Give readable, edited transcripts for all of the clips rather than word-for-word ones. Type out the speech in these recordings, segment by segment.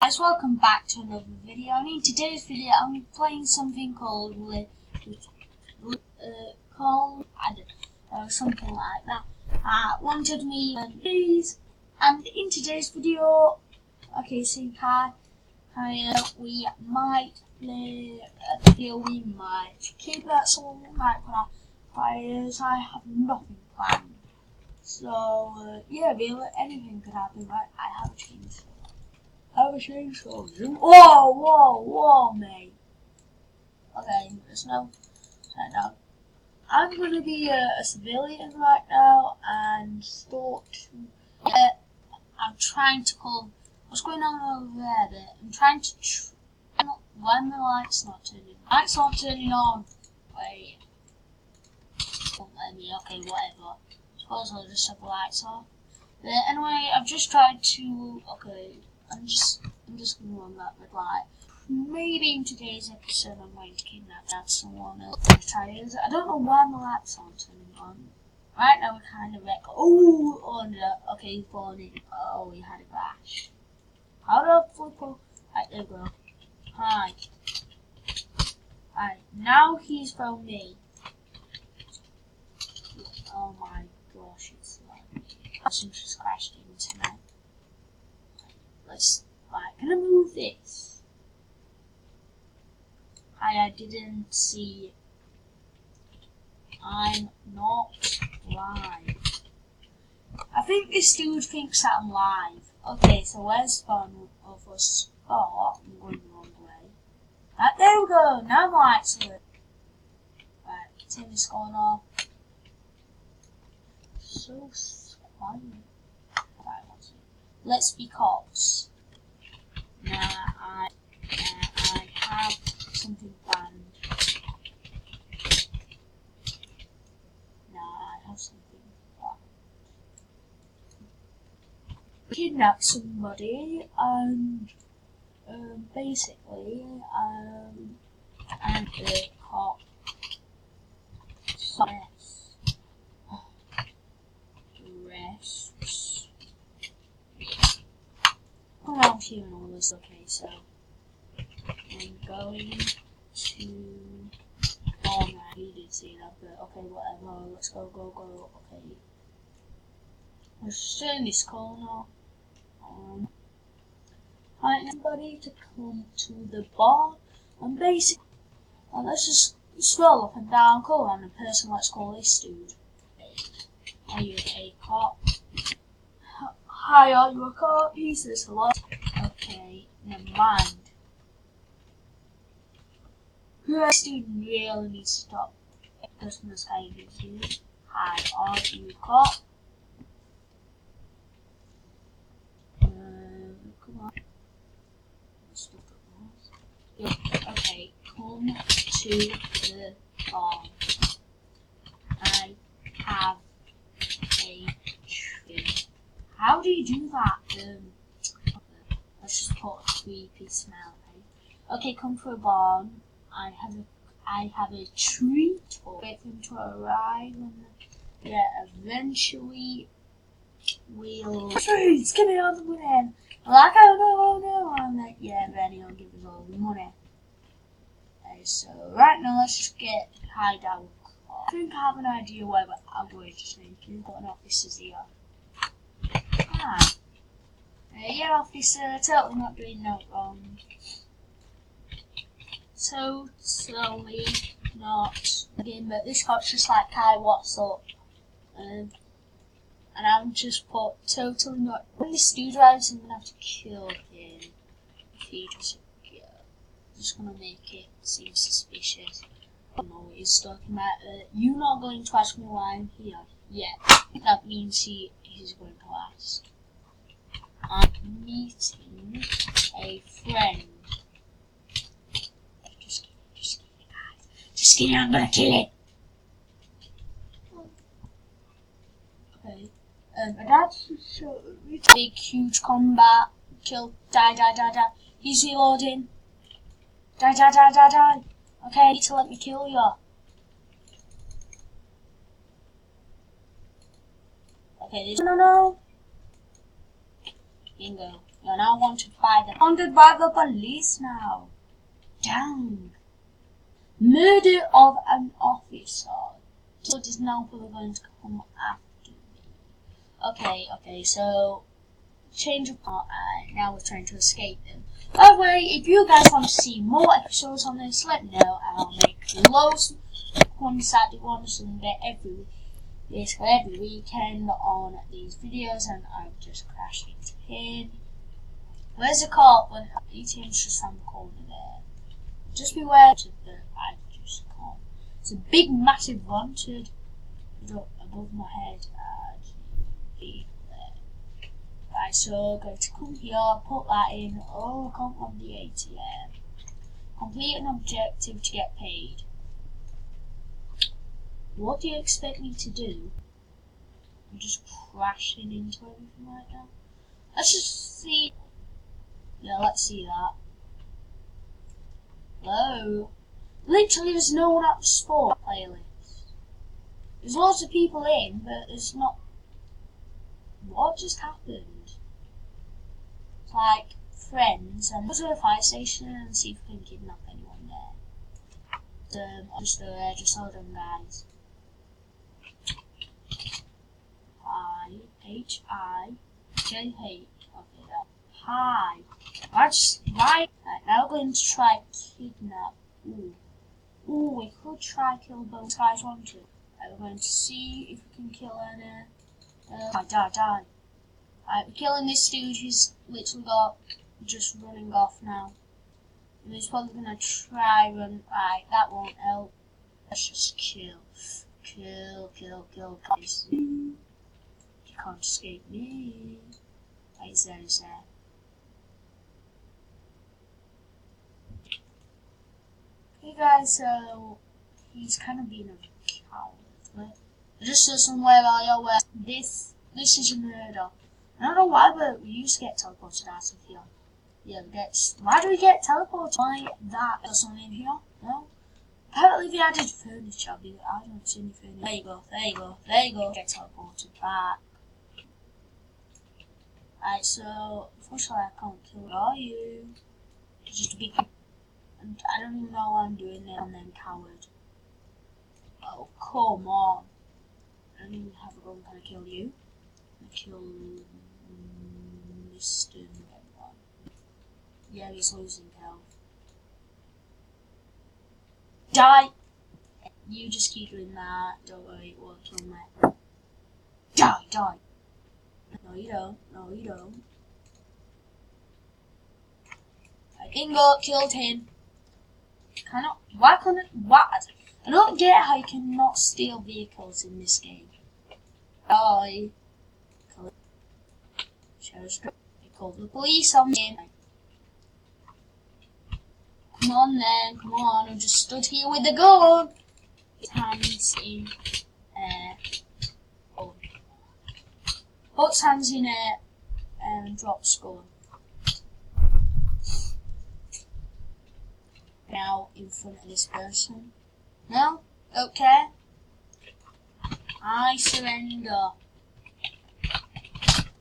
Guys, welcome back to another video. And in today's video, I'm playing something called something like that. Wanted me please. And in today's video, okay, say hi. We might play a video. We might keep that song. We might put out fires. I have nothing planned. So yeah, really, anything could happen. Right? I have a chainsaw. Whoa, mate. Okay, there's no. Right now, I'm gonna be a civilian right now and start to. I'm trying to call. What's going on over there? I'm trying to. When the lights not turning. Lights aren't turning on. Wait. Don't let me. Okay, whatever. Suppose I'll just have the lights off. But anyway, I've just tried to. Okay. I'm just gonna run that red light. Maybe in today's episode I'm going to kidnap someone else retires. I don't know why the lights aren't turning on. Right now we're kind of wrecked. Oh no. Okay, he's fallen in. Oh, we had a crash. How do I flip off? Right, there we go. Hi. Alright, now he's found me. Oh my gosh, it's like I just crashed into me. Can I move this? I didn't see. I'm not live. I think this dude thinks that I'm live. Okay, so where's spawn of a spot? I'm going the wrong way. Right, there we go. Now the lights are. Right, turn this going off. So quiet. Right, let's be cops. I have something planned. I have something planned. Kidnap somebody and basically I'm a cop. Rests. Around here and all this. Okay, so I'm going to. Oh man, you didn't see that, but okay, whatever. Let's go. Okay, let's turn this corner. Right, everybody to come to the bar and basically, let's just scroll up and down. Call around a person. Let's call this dude. Are you a cop? Hi, are you a cop? He says hello. Okay, never mind. This dude really needs to stop. Customers hate you. Hi, are you a cop? Come on. Okay, come to the bar. I have a trim. How do you do that? Let's just put a creepy smell. Right? Okay, come for a barn. I have a treat. Wait for him to arrive, and eventually we'll. Treats, give me all the money. I'm like, oh no. I'm like, yeah, then he'll give us all the money. Okay, so right now let's just get hide out. I think I have an idea where I'm going to sneak in, but not this is here. Hi. Yeah, officer, totally not doing no wrong. Totally not again, but this cop's just like, hi, what's up? And I'm just put totally not. When this dude arrives, I'm gonna have to kill him if he doesn't go. I'm just gonna make it seem suspicious. I don't know what he's talking about. You're not going to ask me why I'm here yet. That means he's going to ask. I'm meeting a friend. Just kidding, I'm gonna kill it. Okay. My dad's so big, huge combat. Kill, die. He's reloading. Die. Okay, you need to let me kill you. Okay, no. Bingo. You're now wanted by the police now. Dang. Murder of an officer. So it is now probably going to come after me. Okay, so change of part, now we're trying to escape them. By the way, if you guys want to see more episodes on this, let me know, and I'll make loads one Saturday, one Sunday, basically every weekend on these videos, and I've just crashed into him. Where's the cop? When ATM's just on the corner there. Just beware of the I just can't. It's a big massive one above my head. Right, so go to come here, put that in. Oh, I can't run the ATM. Complete an objective to get paid. What do you expect me to do? I'm just crashing into everything right now. Let's just see. Yeah, let's see that. Hello? Literally, there's no one at the sport playlist. There's lots of people in, but there's not. What just happened? It's like friends, and go to the fire station and see if we can kidnap anyone there. Just hold on, guys. Hi, H-I-J-H. Okay, that. Hi. Right. Now we're going to try kidnap. Ooh, we could try kill both guys wanted. We're going to see if we can kill any. Die. Right, we're killing this dude. He's literally just running off now. And he's probably gonna try run. Right, that won't help. Let's just kill. Guys. You can't escape me. Right, he's there. Okay, guys, so he's kind of being a coward. I just saw somewhere earlier where this is a murder. I don't know why we used to get teleported out of here. Yeah, why do we get teleported? Why that or something in here? No? Apparently they added furniture, but I don't see any furniture. There you go. Get teleported back. Right, so unfortunately I can't kill you. Are you? It's just a big. And I don't even know what I'm doing there and then coward. Oh, come on. I don't even have a gun. Can I kill you? I kill Mr. Everyone. Yeah, he's losing health. Die! You just keep doing that. Don't worry, it won't kill me. Die! No, you don't. I bingo, killed him. Why couldn't, what? I don't get how you cannot steal vehicles in this game. Die. They called the police on him. Come on, I just stood here with the gun. His hands in air. Puts hands in air and drops gun. Now in front of this person. No? Okay. I surrender.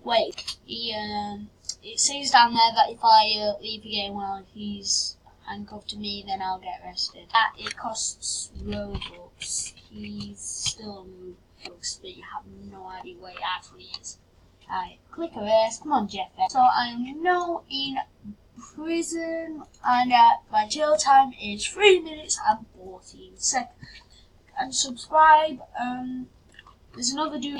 Wait, it says down there that if I leave the game while he's handcuffed to me, then I'll get arrested. It costs Robux. He's still on Robux, but you have no idea where he actually is. Alright, click arrest. Come on, Jeff. So I am now in prison, and my jail time is 3 minutes and 14 seconds. And subscribe. There's another dude.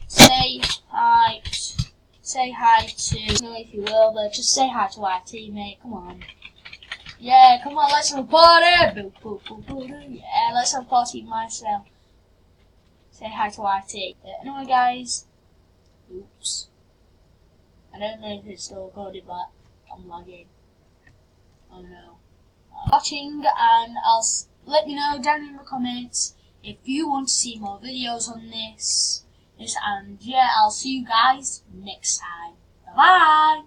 Say hi to, if you will, but just say hi to our teammate. Come on. Yeah, come on, let's have a party. Yeah, let's have a party myself. Say hi to RT. Anyway, guys. Oops. I don't know if it's still recorded, but I'm lagging. Oh no. Watching, and let me know down in the comments if you want to see more videos on this. And yeah, I'll see you guys next time. Bye bye!